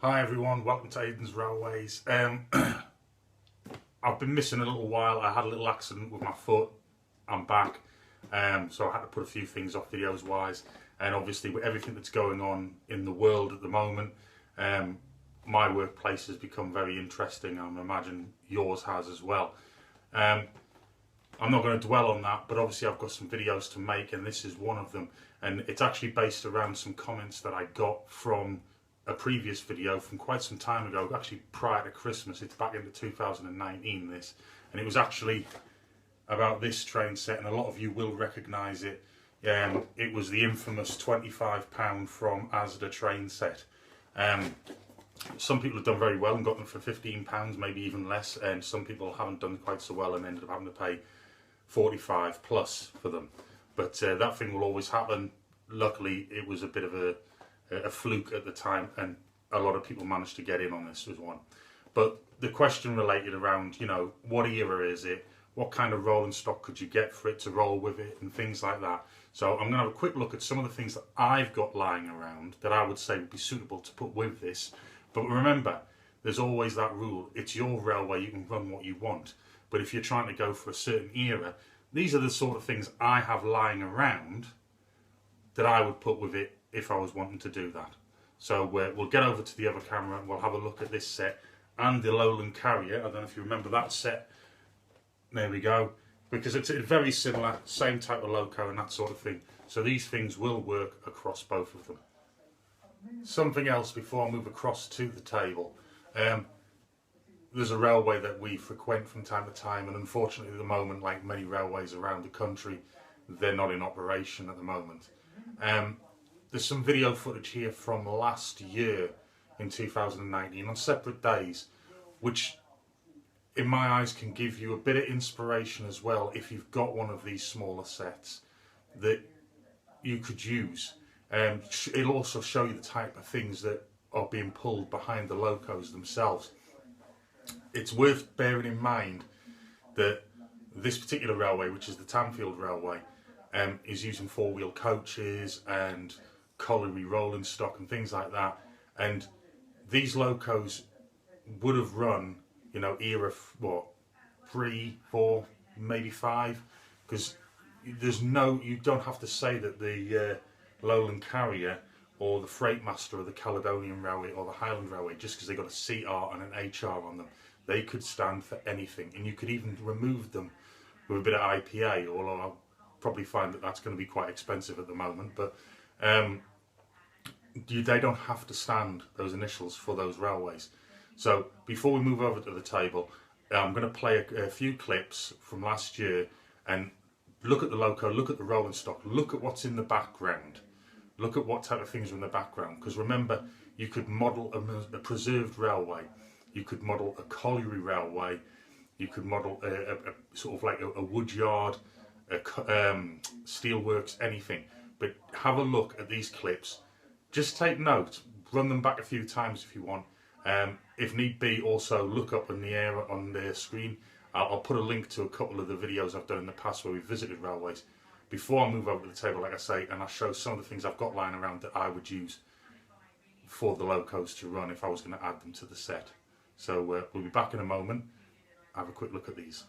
Hi everyone, welcome to Aidans Railways. I've been missing a little while. I had a little accident with my foot. I'm back, so I had to put a few things off videos wise, and obviously with everything that's going on in the world at the moment, my workplace has become very interesting. I imagine yours has as well. I'm not going to dwell on that, but obviously I've got some videos to make, and this is one of them, and it's actually based around some comments that I got from a previous video from quite some time ago, actually prior to Christmas. It's back into 2019 this, and it was actually about this train set, and a lot of you will recognise it. It was the infamous £25 from Asda train set. Some people have done very well and got them for £15, maybe even less, and some people haven't done quite so well and ended up having to pay 45 plus for them. But that thing will always happen. Luckily it was a bit of a fluke at the time, and a lot of people managed to get in on this as one. But the question related around, you know, what era is it, what kind of rolling stock could you get for it to roll with it, and things like that. So I'm going to have a quick look at some of the things that I've got lying around that I would say would be suitable to put with this. But remember, there's always that rule, it's your railway, you can run what you want. But if you're trying to go for a certain era, these are the sort of things I have lying around that I would put with it if I was wanting to do that. So we'll get over to the other camera and we'll have a look at this set and the Lowland Carrier. I don't know if you remember that set. There we go. Because it's very similar, same type of loco and that sort of thing. So these things will work across both of them. Something else before I move across to the table. There's a railway that we frequent from time to time, and unfortunately at the moment, like many railways around the country, they're not in operation at the moment. There's some video footage here from last year in 2019 on separate days, which in my eyes can give you a bit of inspiration as well if you've got one of these smaller sets that you could use. It'll also show you the type of things that are being pulled behind the locos themselves. It's worth bearing in mind that this particular railway, which is the Tanfield Railway, is using four-wheel coaches and colliery rolling stock and things like that, and these locos would have run, you know, era what, 3, 4, maybe 5, because there's no, you don't have to say that the Lowland Carrier or the Freightmaster or the Caledonian Railway or the Highland Railway, just because they got a CR and an HR on them, they could stand for anything, and you could even remove them with a bit of IPA, although I'll probably find that that's going to be quite expensive at the moment. But they don't have to stand those initials for those railways. So before we move over to the table, I'm going to play a few clips from last year and look at the loco, look at the rolling stock, look at what's in the background, look at what type of things are in the background. Because remember, you could model a preserved railway, you could model a colliery railway, you could model a sort of like a wood yard, steelworks, anything. But have a look at these clips, just take note, run them back a few times if you want. If need be, also look up in the air on the screen. I'll put a link to a couple of the videos I've done in the past where we've visited railways. Before I move over to the table, like I say, and I'll show some of the things I've got lying around that I would use for the locos to run if I was going to add them to the set. So we'll be back in a moment. Have a quick look at these.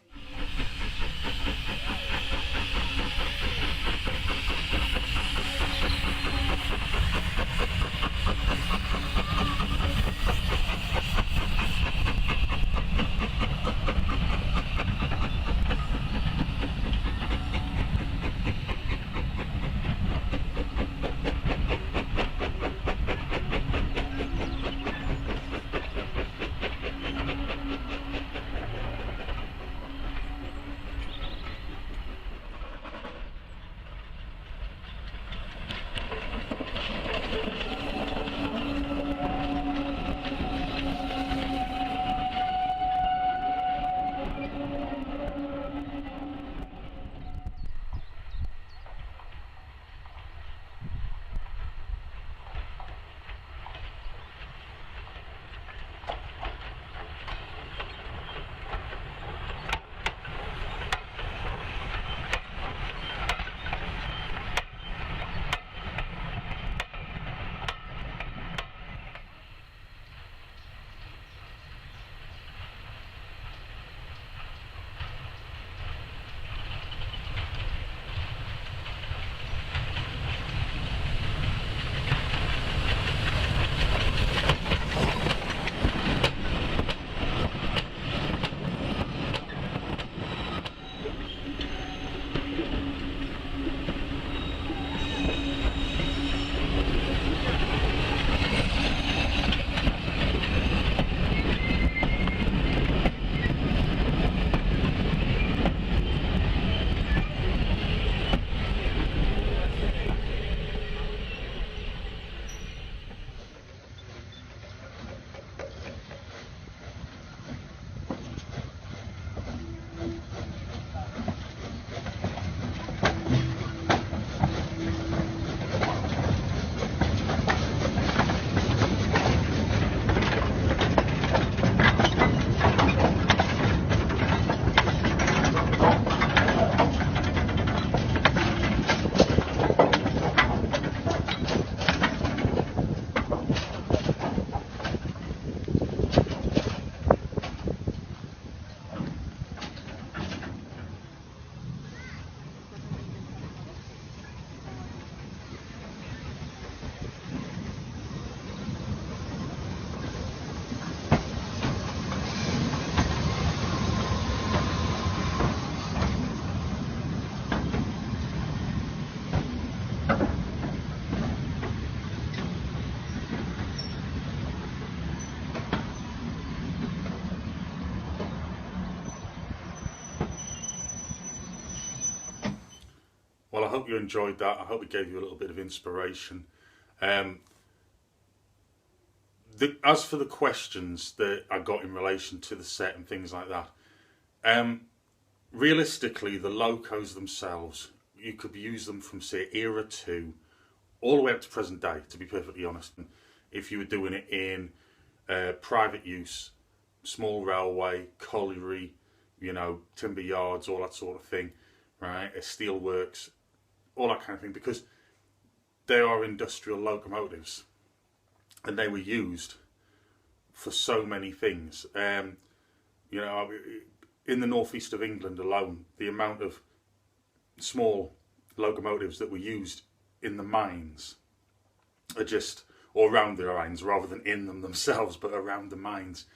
I hope you enjoyed that. I hope it gave you a little bit of inspiration. As for the questions that I got in relation to the set and things like that, realistically, the locos themselves, you could use them from, say, era 2 all the way up to present day, to be perfectly honest. If you were doing it in private use, small railway, colliery, you know, timber yards, all that sort of thing, right? Steel works, all that kind of thing, because they are industrial locomotives and they were used for so many things. You know, in the northeast of England alone, the amount of small locomotives that were used in the mines are just, or around the mines rather than in them themselves, but around the mines,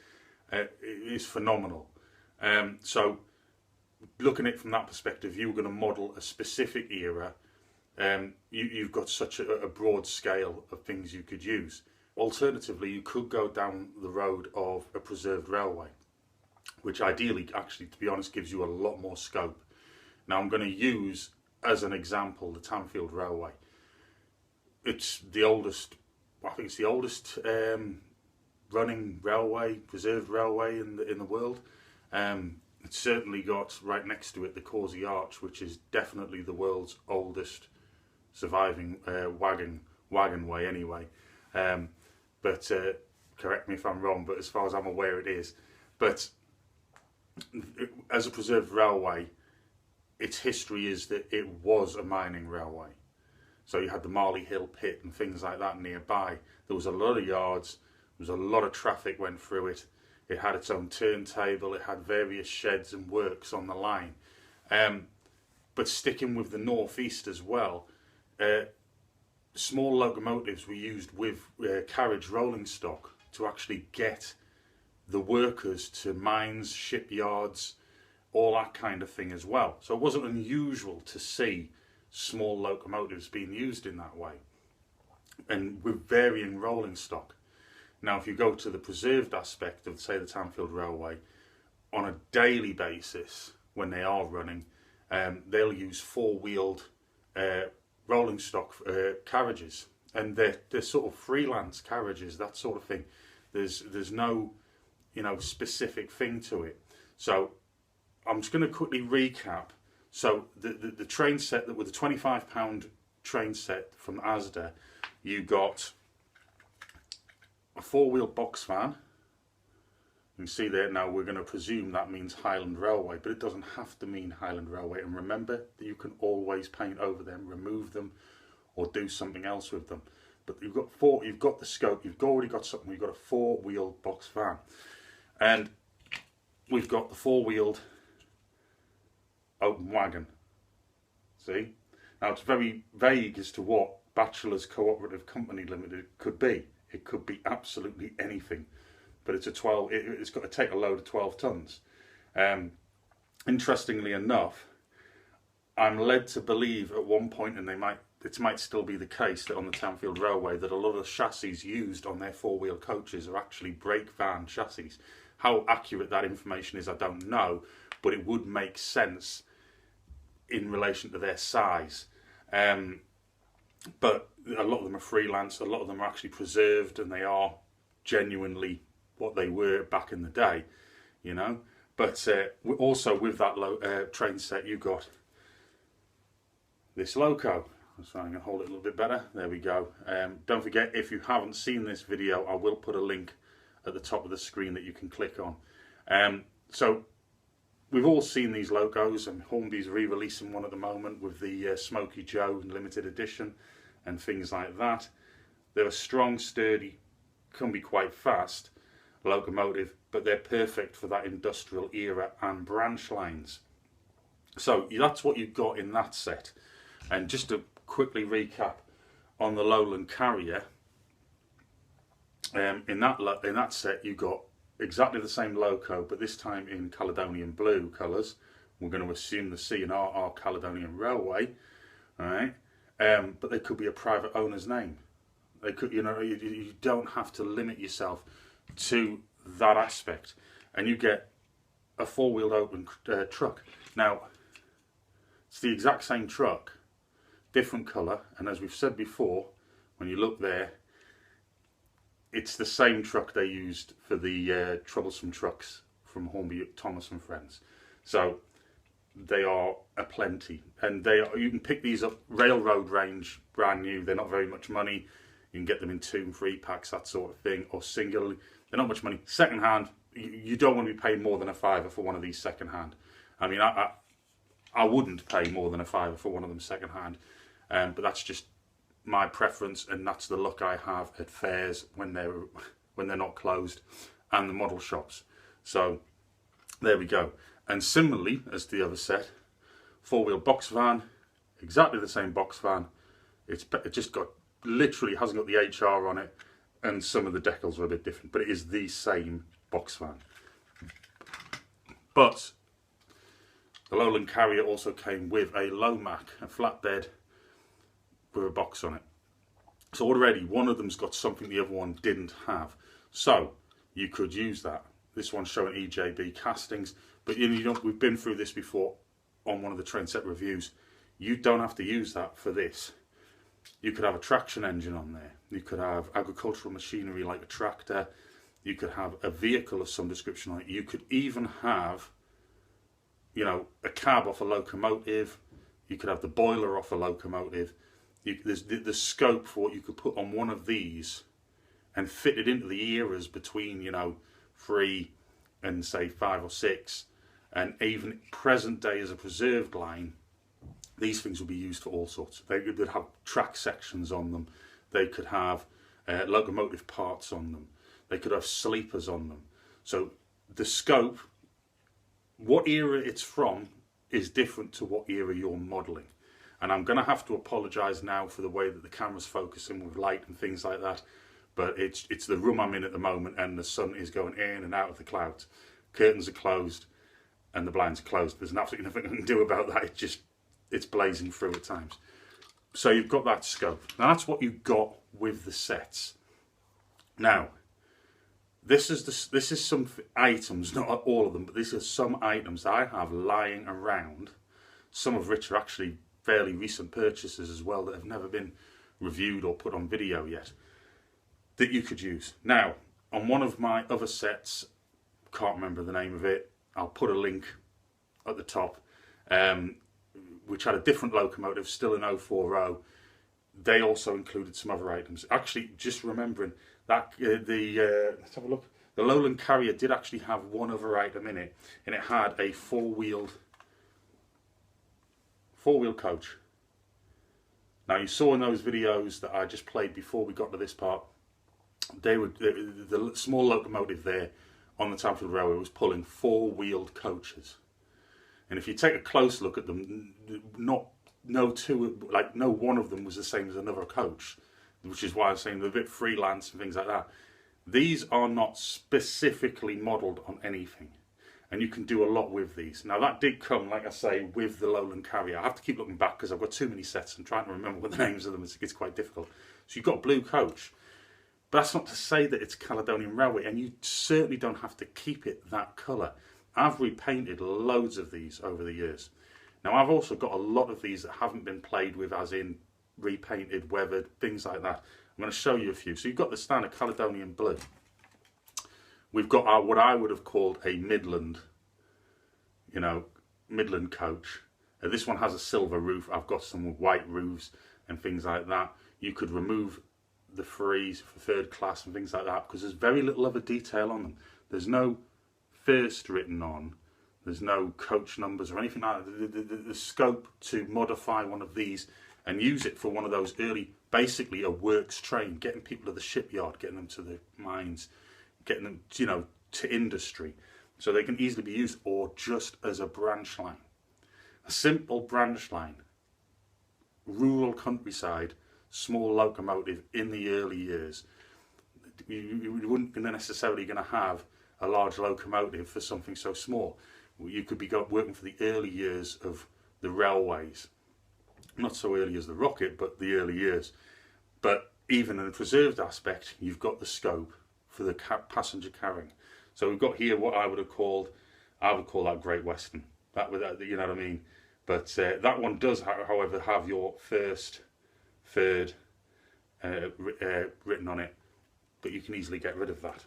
is phenomenal. So looking at it from that perspective, you were going to model a specific era. You've got such a broad scale of things you could use. Alternatively, you could go down the road of a preserved railway, which ideally, actually, to be honest, gives you a lot more scope. Now, I'm going to use, as an example, the Tanfield Railway. It's the oldest, I think it's the oldest running railway, preserved railway in the world. It's certainly got right next to it the Causey Arch, which is definitely the world's oldest surviving wagon way anyway. But correct me if I'm wrong, but as far as I'm aware it is. But as a preserved railway, its history is that it was a mining railway. So you had the Marley Hill pit and things like that nearby. There was a lot of yards, there was a lot of traffic went through it. It had its own turntable, it had various sheds and works on the line. But sticking with the northeast as well, small locomotives were used with carriage rolling stock to actually get the workers to mines, shipyards, all that kind of thing as well. So it wasn't unusual to see small locomotives being used in that way, and with varying rolling stock. Now, if you go to the preserved aspect of, say, the Tanfield Railway, on a daily basis, when they are running, they'll use four-wheeled rolling stock carriages, and they're sort of freelance carriages, that sort of thing. There's no, you know, specific thing to it. So I'm just going to quickly recap. So the train set that with the £25 train set from Asda, you got a four-wheel box van. You can see there now, we're going to presume that means Highland Railway, but it doesn't have to mean Highland Railway. And remember that you can always paint over them, remove them, or do something else with them. But you've got the scope, you've already got something. We've got a four-wheel box van, and we've got the four-wheeled open wagon. See? Now it's very vague as to what Bachelor's Cooperative Company Limited could be. It could be absolutely anything, but it's it's got to take a load of 12 tons. Interestingly enough, I'm led to believe at one point, and it might still be the case, that on the Tanfield Railway, that a lot of chassis used on their four-wheel coaches are actually brake van chassis. How accurate that information is, I don't know, but it would make sense in relation to their size. But a lot of them are freelance, a lot of them are actually preserved, and they are genuinely what they were back in the day, you know. But also with that train set, you got this loco. So I'm going to hold it a little bit better. There we go. Don't forget, if you haven't seen this video, I will put a link at the top of the screen that you can click on. So we've all seen these locos, and Hornby's re-releasing one at the moment with the Smoky Joe limited edition and things like that. They're a strong, sturdy, can be quite fast locomotive, but they're perfect for that industrial era and branch lines. So that's what you've got in that set. And just to quickly recap on the Lowland Carrier, in that set you got exactly the same loco, but this time in Caledonian blue colours. We're going to assume the C&R are Caledonian Railway, all right? But they could be a private owner's name. They could, you know, you don't have to limit yourself to that aspect, and you get a four-wheeled open truck. Now, it's the exact same truck, different colour, and as we've said before, when you look there, it's the same truck they used for the troublesome trucks from Hornby, Thomas and Friends. So they are aplenty, and you can pick these up railroad range, brand new. They're not very much money. You can get them in 2 and 3 packs, that sort of thing, or single. They're not much money. Second hand, you don't want to be paying more than a £5 for one of these second hand. I mean, I wouldn't pay more than a £5 for one of them second hand, but that's just my preference, and that's the look I have at fairs when they're not closed, and the model shops. So there we go. And similarly as the other set, 4-wheel box van, exactly the same box van. It just got, literally hasn't got the HR on it, and some of the decals are a bit different, but it is the same box van. But the Lowland Carrier also came with a Lomac, a flatbed with a box on it. So already one of them's got something the other one didn't have. So you could use that. This one's showing EJB castings, but you know, we've been through this before on one of the train set reviews. You don't have to use that for this. You could have a traction engine on there. You could have agricultural machinery like a tractor. You could have a vehicle of some description on it. You could even have, you know, a cab off a locomotive. You could have the boiler off a locomotive. There's the scope for what you could put on one of these and fit it into the eras between, you know, 3 and say 5 or 6, and even present day as a preserved line. These things would be used for all sorts. They would have track sections on them. They could have locomotive parts on them. They could have sleepers on them. So the scope, what era it's from, is different to what era you're modelling. And I'm going to have to apologise now for the way that the camera's focusing with light and things like that. But it's the room I'm in at the moment, and the sun is going in and out of the clouds. Curtains are closed and the blinds are closed. There's absolutely nothing I can do about that. It's blazing through at times. So you've got that scope. Now that's what you got with the sets. Now, this is some items, not all of them, but these are some items I have lying around, some of which are actually fairly recent purchases as well that have never been reviewed or put on video yet, that you could use. Now, on one of my other sets, can't remember the name of it, I'll put a link at the top, which had a different locomotive, still an 040. They also included some other items. Actually, just remembering that let's have a look. The Lowland Carrier did actually have one other item in it, and it had a four-wheel coach. Now, you saw in those videos that I just played before we got to this part, the small locomotive there on the Aidans Railway was pulling four-wheeled coaches. And if you take a close look at them, no one of them was the same as another coach, which is why I'm saying they're a bit freelance and things like that. These are not specifically modelled on anything, and you can do a lot with these. Now that did come, like I say, with the Lowland Carrier. I have to keep looking back because I've got too many sets and trying to remember what the names of them is. It's quite difficult. So you've got blue coach, but that's not to say that it's Caledonian Railway, and you certainly don't have to keep it that colour. I've repainted loads of these over the years. Now I've also got a lot of these that haven't been played with, as in repainted, weathered, things like that. I'm going to show you a few. So you've got the standard Caledonian blue. We've got our, what I would have called a Midland, Midland coach. This one has a silver roof. I've got some with white roofs and things like that. You could remove the frieze for third class and things like that because there's very little other detail on them. There's no first written on. There's no coach numbers or anything like that. The scope to modify one of these and use it for one of those early, basically a works train, getting people to the shipyard, getting them to the mines, getting them, to industry, so they can easily be used, or just as a branch line. A simple branch line, rural countryside, small locomotive in the early years. You wouldn't be necessarily going to have a large locomotive for something so small. You could be working for the early years of the railways. Not so early as the rocket, but the early years. But even in the preserved aspect, you've got the scope for the passenger carrying. So we've got here what I would call that Great Western. That would, you know what I mean? But that one does, however, have your first, third written on it, but you can easily get rid of that.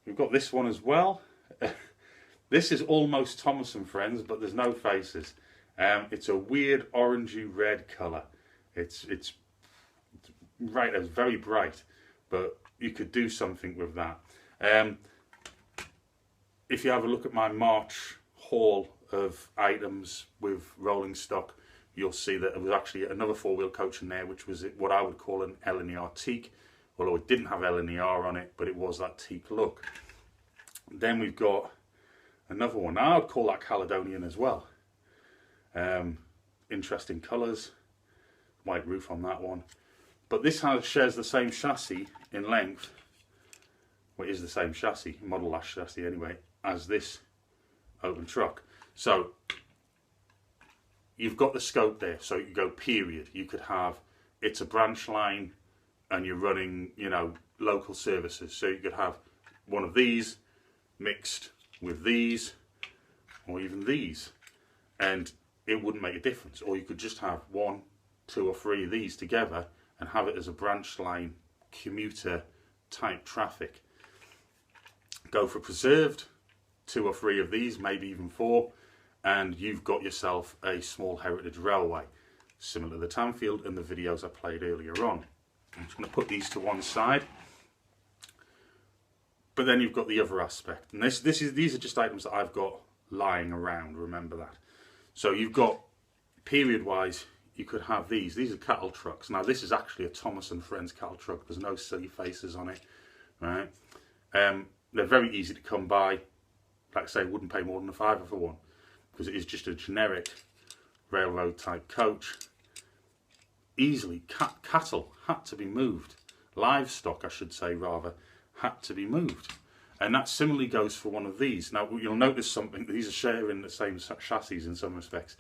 We've got this one as well. This is almost Thomas and Friends, but there's no faces. It's a weird orangey red colour. It's right, it's very bright, but you could do something with that. If you have a look at my March haul of items with rolling stock, you'll see that there was actually another four-wheel coach in there, which was what I would call an L&ER teak, although it didn't have L&ER on it, but it was that teak look. Then we've got another one. I would call that Caledonian as well. Interesting colours, white roof on that one. But this shares the same chassis in length, well, it is the same chassis, model lash chassis anyway, as this open truck. So you've got the scope there, so you go period. You could have, it's a branch line and you're running, you know, local services. So you could have one of these mixed with these, or even these, and it wouldn't make a difference. Or you could just have 1, 2 or 3 of these together and have it as a branch line commuter type traffic. Go for preserved, 2 or 3 of these, maybe even 4, and you've got yourself a small heritage railway, similar to the Tanfield and the videos I played earlier on. I'm just going to put these to one side. But then you've got the other aspect, and these are just items that I've got lying around, remember that. So you've got, period-wise, you could have these. These are cattle trucks. Now this is actually a Thomas and Friends cattle truck. There's no silly faces on it, right? They're very easy to come by. Like I say, wouldn't pay more than a £5 for one, because it is just a generic railroad type coach. Easily, cattle had to be moved. Livestock, I should say, rather, had to be moved. And that similarly goes for one of these. Now you'll notice something, these are sharing the same chassis in some respects.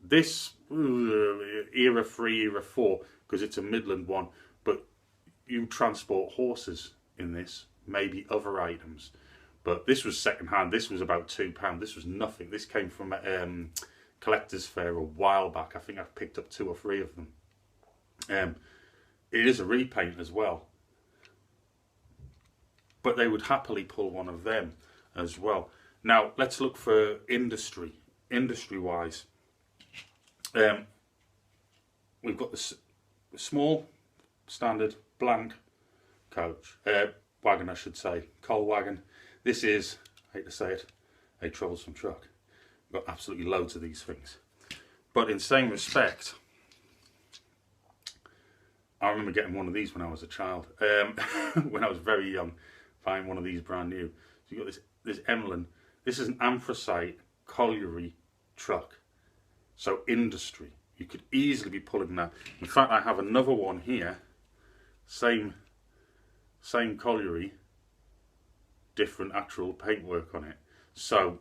This era 3, era 4, because it's a Midland one, but you transport horses in this, maybe other items. But this was second hand, this was about £2, this was nothing. This came from collector's fair a while back. I think I've picked up 2 or 3 of them. It is a repaint as well, but they would happily pull one of them as well. Now let's look for industry wise. We've got the small standard blank coach, wagon I should say, coal wagon. This is, I hate to say it, a troublesome truck. We've got absolutely loads of these things. But in same respect, I remember getting one of these when I was a child, when I was very young, buying one of these brand new. So you've got this Emlyn. This is an anthracite colliery truck. So industry. You could easily be pulling that. In fact, I have another one here, same colliery, different actual paintwork on it. So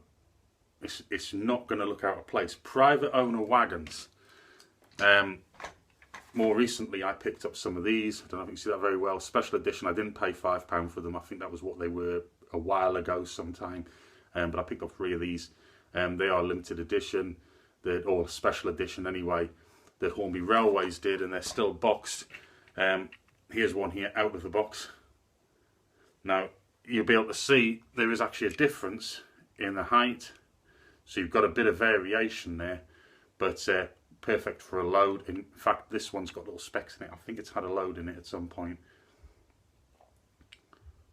it's not going to look out of place. Private owner wagons. More recently, I picked up some of these. I don't know if you can see that very well. Special edition. I didn't pay £5 for them. I think that was what they were a while ago sometime. But I picked up 3 of these. They are limited edition, or special edition anyway, that Hornby Railways did, and they're still boxed. Here's one here out of the box. Now, you'll be able to see there is actually a difference in the height. So you've got a bit of variation there, but perfect for a load. In fact, this one's got little specks in it. I think it's had a load in it at some point.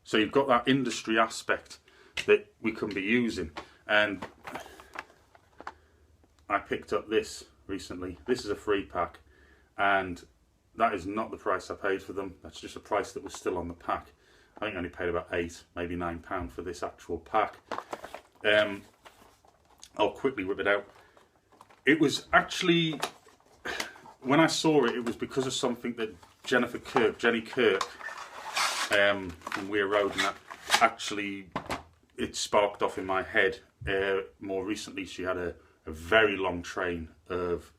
So you've got that industry aspect that we can be using. And I picked up this recently. This is a 3-pack, and that is not the price I paid for them. That's just a price that was still on the pack. I think I only paid about £8, maybe £9 for this actual pack. I'll quickly whip it out. It was actually, when I saw it, it was because of something that Jenny Kirk, from Weir Road, and that actually, it sparked off in my head. More recently, she had a very long train of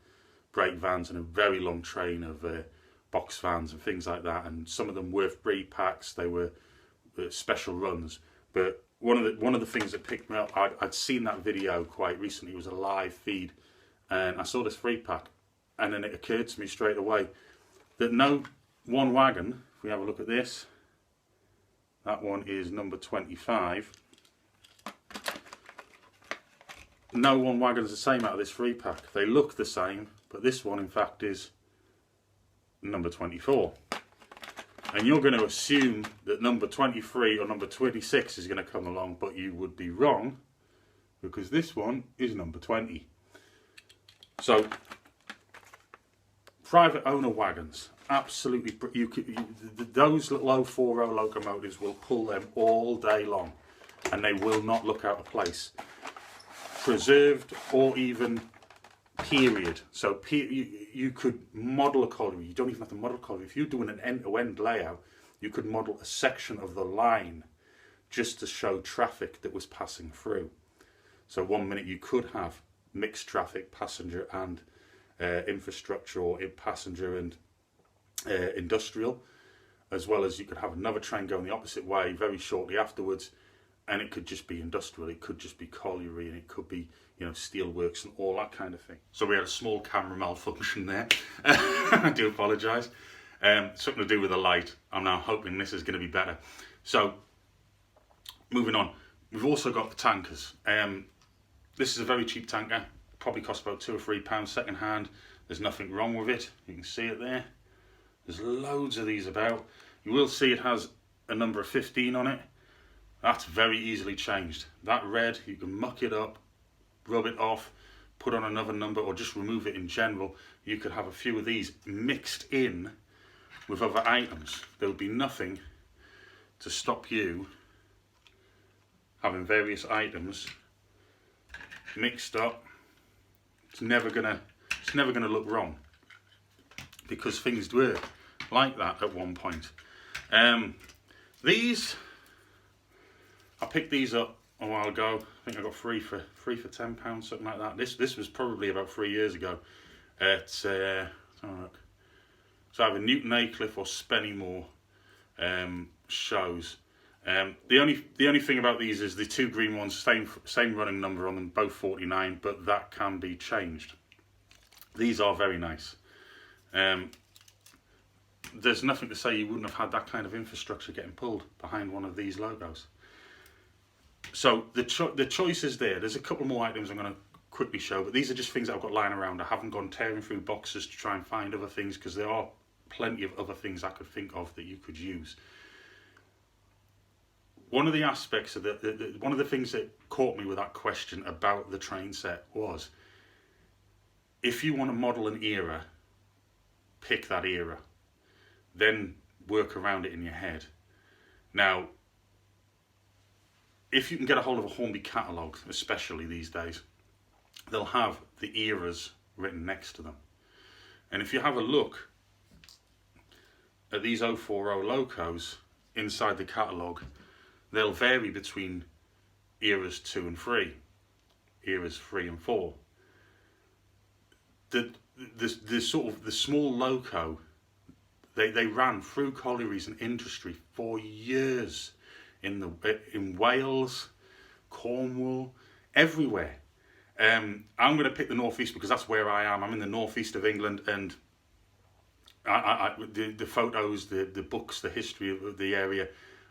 brake vans and a very long train of box vans and things like that, and some of them were 3-packs, they were special runs, but one of the things that picked me up, I'd seen that video quite recently. It was a live feed, and I saw this 3-pack, and then it occurred to me straight away that no one wagon, if we have a look at this, that one is number 25. No one wagon is the same out of this 3-pack. They look the same, but this one in fact is number 24. And you're going to assume that number 23 or number 26 is going to come along, but you would be wrong, because this one is number 20. So, private owner wagons, absolutely, those little 040 locomotives will pull them all day long, and they will not look out of place. Preserved or even period. So you could model a colliery. You don't even have to model a colliery. If you're doing an end-to-end layout, you could model a section of the line just to show traffic that was passing through. So one minute you could have mixed traffic, passenger and infrastructure, or passenger and industrial, as well as you could have another train going the opposite way very shortly afterwards, and it could just be industrial, it could just be colliery, and it could be, you know, steelworks and all that kind of thing. So we had a small camera malfunction there. I do apologise. Something to do with the light. I'm now hoping this is going to be better. So, moving on. We've also got the tankers. This is a very cheap tanker. Probably costs about £2 or £3 second hand. There's nothing wrong with it. You can see it there. There's loads of these about. You will see it has a number of 15 on it. That's very easily changed. That red, you can muck it up, rub it off, put on another number, or just remove it in general. You could have a few of these mixed in with other items. There would be nothing to stop you having various items mixed up. It's never gonna look wrong, because things were like that at one point. These, I picked these up a while ago. I think I got three for £10, something like that. This was probably about 3 years ago at it's either Newton Aycliffe or Spennymoor shows. The only thing about these is the two green ones, same running number on them, both 49, but that can be changed. These are very nice. There's nothing to say you wouldn't have had that kind of infrastructure getting pulled behind one of these logos. So the choice is there. There's a couple more items I'm going to quickly show, but these are just things that I've got lying around. I haven't gone tearing through boxes to try and find other things, because there are plenty of other things I could think of that you could use. One of the aspects of one of the things that caught me with that question about the train set was, if you want to model an era, pick that era, then work around it in your head. Now, if you can get a hold of a Hornby catalogue, especially these days, they'll have the eras written next to them. And if you have a look at these 040 locos inside the catalogue, they'll vary between eras 2 and 3, eras 3 and 4. The sort of the small loco, they ran through collieries and industry for years in Wales, Cornwall, everywhere. I'm going to pick the northeast because that's where I am. I'm in the northeast of England, and the photos, the books, the history of the area,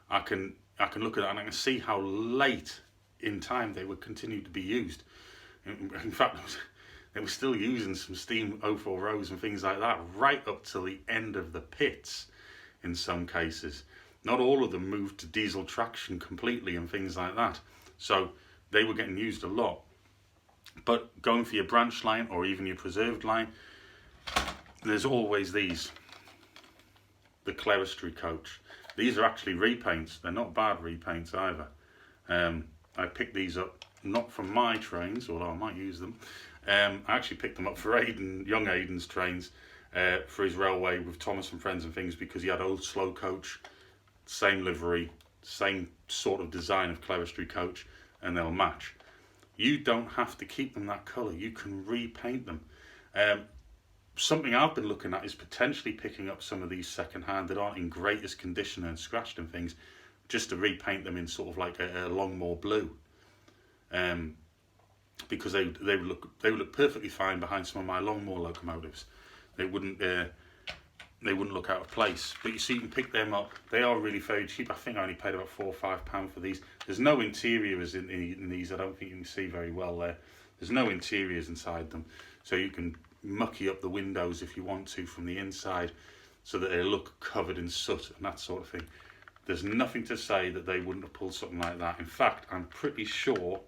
I can look at it and I can see how late in time they would continue to be used. In fact, they were still using some steam 040s and things like that right up till the end of the pits in some cases. Not all of them moved to diesel traction completely and things like that. So they were getting used a lot. But going for your branch line or even your preserved line, there's always these. The clerestory coach. These are actually repaints. They're not bad repaints either. I picked these up not from my trains, although I might use them. I actually picked them up for young Aidan's trains, for his railway with Thomas and Friends and things, because he had old slow coach, same livery, same sort of design of clerestory coach, and they'll match. You don't have to keep them that colour. You can repaint them. Something I've been looking at is potentially picking up some of these second hand that aren't in greatest condition and scratched and things, just to repaint them in sort of like a Longmoor blue, because they would look perfectly fine behind some of my Longmoor locomotives. They wouldn't look out of place. But you see, you can pick them up. They are really very cheap. I think I only paid about £4 or £5 for these. There's no interiors in these. I don't think you can see very well there. There's no interiors inside them, so you can mucky up the windows if you want to from the inside, so that they look covered in soot and that sort of thing. There's nothing to say that they wouldn't have pulled something like that. In fact, I'm pretty sure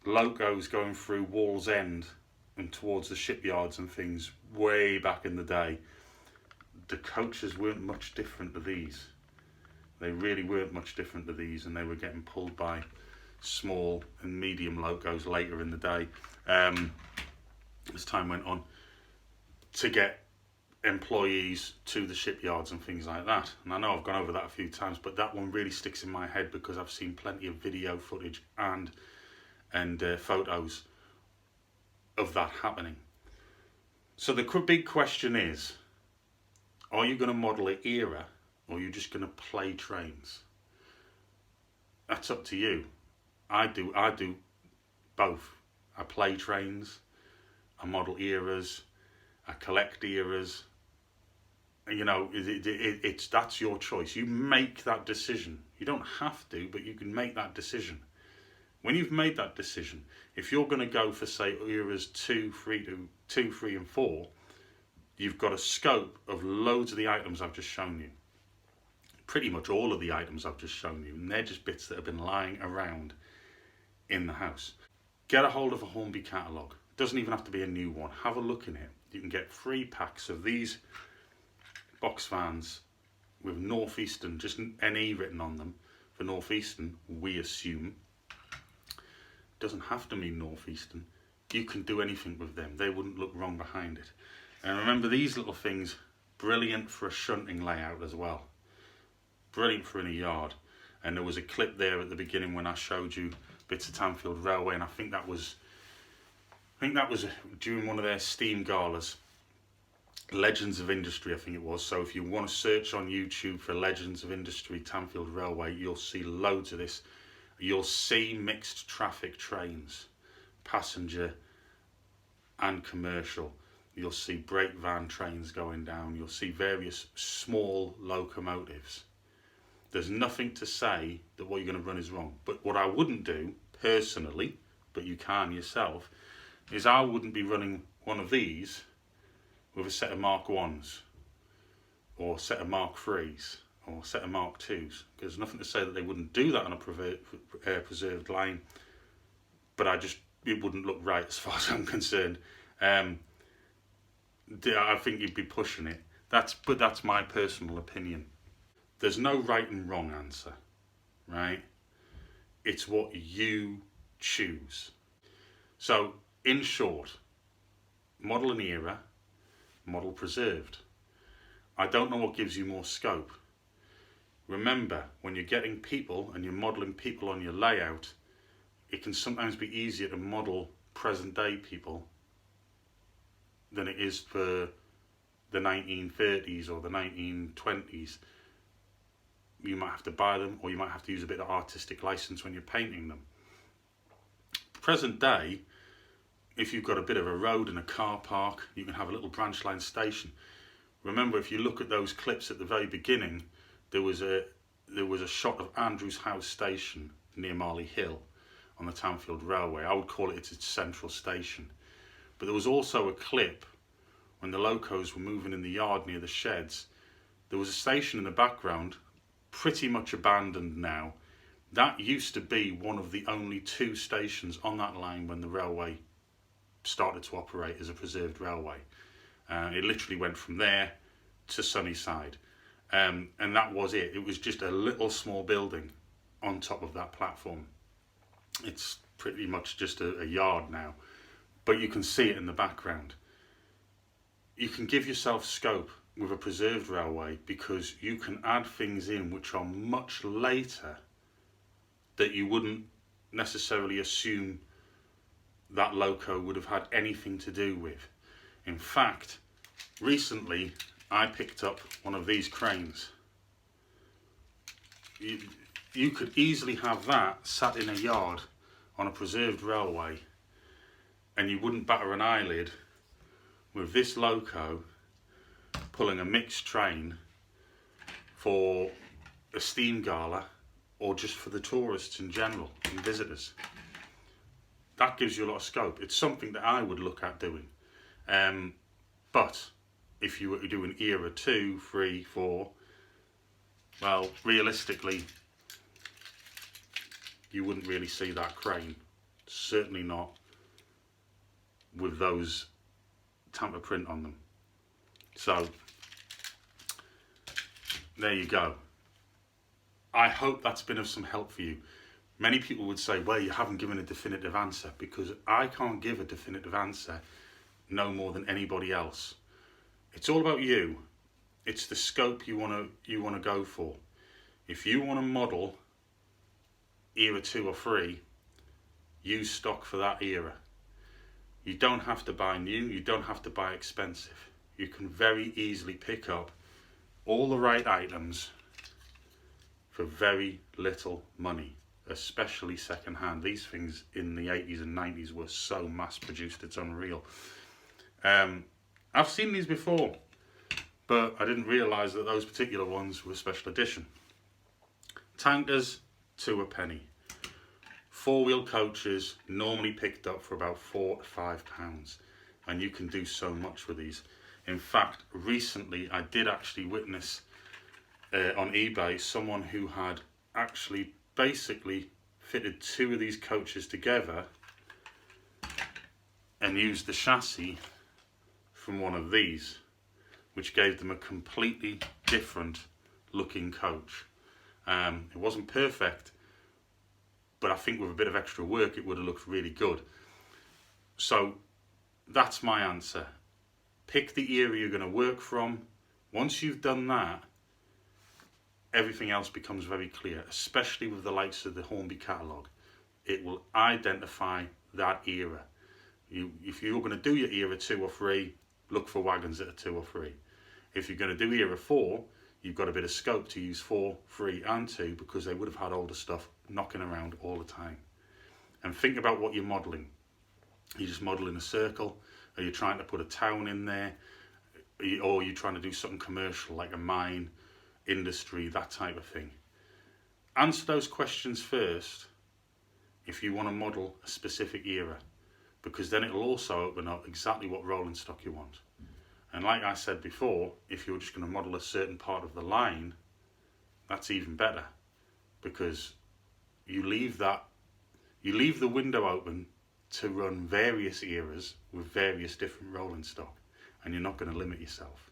locos going through Wallsend and towards the shipyards and things way back in the day, the coaches weren't much different to these. They really weren't much different to these, and they were getting pulled by small and medium locos later in the day, as time went on, to get employees to the shipyards and things like that. And I know I've gone over that a few times, but that one really sticks in my head because I've seen plenty of video footage and photos of that happening. So the big question is, are you going to model an era, or are you just going to play trains? That's up to you. I do both. I play trains, I model eras, I collect eras. You know, that's your choice. You make that decision. You don't have to, but you can make that decision. When you've made that decision, if you're going to go for, say, eras 2, 3 and 4, you've got a scope of loads of the items I've just shown you. Pretty much all of the items I've just shown you, and they're just bits that have been lying around in the house. Get a hold of a Hornby catalogue. It doesn't even have to be a new one. Have a look in it. You can get 3 packs of these box fans with Northeastern, just NE written on them. For Northeastern, we assume. Doesn't have to mean Northeastern. You can do anything with them. They wouldn't look wrong behind it. And remember, these little things, brilliant for a shunting layout as well. Brilliant for in a yard. And there was a clip there at the beginning when I showed you bits of Tanfield Railway, and I think that was during one of their steam galas. Legends of Industry, I think it was. So if you want to search on YouTube for Legends of Industry Tanfield Railway, you'll see loads of this. You'll see mixed traffic trains, passenger and commercial. You'll see brake van trains going down. You'll see various small locomotives. There's nothing to say that what you're going to run is wrong. But what I wouldn't do, personally, but you can yourself, is I wouldn't be running one of these with a set of Mark 1s or a set of Mark 3s or a set of Mark 2s. There's nothing to say that they wouldn't do that on a preserved line, but it wouldn't look right as far as I'm concerned. I think you'd be pushing it. But that's my personal opinion. There's no right and wrong answer, right? It's what you choose. So, in short, model an era, model preserved. I don't know what gives you more scope. Remember, when you're getting people and you're modelling people on your layout, it can sometimes be easier to model present day people than it is for the 1930s or the 1920s. You might have to buy them, or you might have to use a bit of artistic license when you're painting them. Present day, if you've got a bit of a road and a car park, you can have a little branch line station. Remember, if you look at those clips at the very beginning, there was a shot of Andrews House Station near Marley Hill on the Tanfield Railway. I would call it its central station. But there was also a clip when the locos were moving in the yard near the sheds. There was a station in the background, pretty much abandoned now. That used to be one of the only 2 stations on that line when the railway started to operate as a preserved railway. It literally went from there to Sunnyside, and that was it. It was just a little small building on top of that platform. It's pretty much just a yard now, but you can see it in the background. You can give yourself scope with a preserved railway because you can add things in which are much later that you wouldn't necessarily assume that loco would have had anything to do with. In fact, recently I picked up one of these cranes. you could easily have that sat in a yard on a preserved railway, and you wouldn't batter an eyelid with this loco pulling a mixed train for a steam gala or just for the tourists in general and visitors. That gives you a lot of scope. It's something that I would look at doing. But if you were to do an era 2, 3, 4, well, realistically, you wouldn't really see that crane. Certainly not with those tamper print on them. So, there you go. I hope that's been of some help for you. Many people would say, well, you haven't given a definitive answer, because I can't give a definitive answer no more than anybody else. It's all about you. It's the scope you want to go for. If you want to model era 2 or 3, use stock for that era. You don't have to buy new, you don't have to buy expensive. You can very easily pick up all the right items for very little money, especially second hand. These things in the 80s and 90s were so mass produced, it's unreal. I've seen these before, but I didn't realise that those particular ones were special edition. Tankers, 2 a penny. 4-wheel coaches normally picked up for about £4 to £5, and you can do so much with these. In fact, recently I did actually witness on eBay someone who had actually basically fitted 2 of these coaches together and used the chassis from one of these, which gave them a completely different looking coach. It wasn't perfect, but I think with a bit of extra work it would have looked really good. So that's my answer. Pick the era you're going to work from. Once you've done that, everything else becomes very clear, especially with the likes of the Hornby catalogue. It will identify that era. If you're going to do your era 2 or 3, look for wagons that are 2 or 3. If you're going to do era 4, you've got a bit of scope to use 4, 3 and 2, because they would have had older stuff knocking around all the time. And think about what you're modelling. Are you just modelling a circle? Are you trying to put a town in there? Or are you trying to do something commercial like a mine, industry, that type of thing? Answer those questions first if you want to model a specific era, because then it'll also open up exactly what rolling stock you want. And like I said before, if you're just going to model a certain part of the line, that's even better, because you leave the window open to run various eras with various different rolling stock, and you're not going to limit yourself.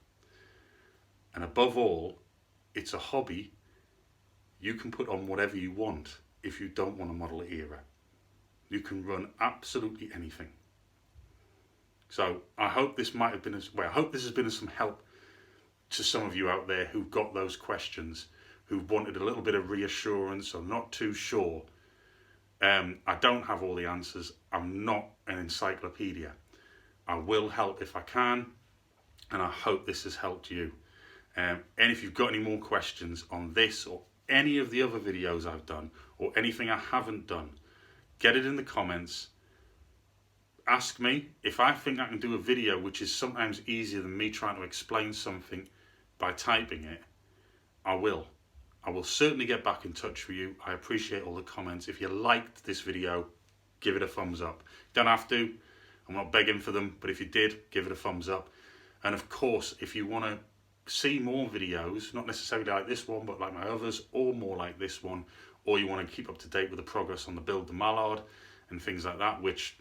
And above all, it's a hobby. You can put on whatever you want if you don't want to model an era. You can run absolutely anything. So I hope this might have been I hope this has been of some help to some of you out there who've got those questions, who've wanted a little bit of reassurance or not too sure. I don't have all the answers. I'm not an encyclopedia. I will help if I can, and I hope this has helped you. And if you've got any more questions on this or any of the other videos I've done, or anything I haven't done, get it in the comments. Ask me. If I think I can do a video which is sometimes easier than me trying to explain something by typing it, I will. I will certainly get back in touch with you. I appreciate all the comments. If you liked this video, give it a thumbs up. You don't have to. I'm not begging for them, but if you did, give it a thumbs up. And of course, if you want to see more videos, not necessarily like this one, but like my others, or more like this one, or you want to keep up to date with the progress on the build the mallard and things like that, which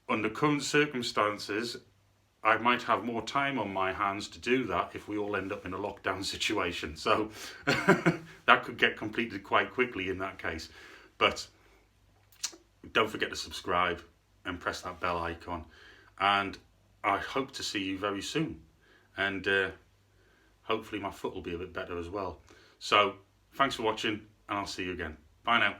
under current circumstances, I might have more time on my hands to do that if we all end up in a lockdown situation. So that could get completed quite quickly in that case. But don't forget to subscribe and press that bell icon. And I hope to see you very soon. And hopefully my foot will be a bit better as well. So thanks for watching, and I'll see you again. Bye now.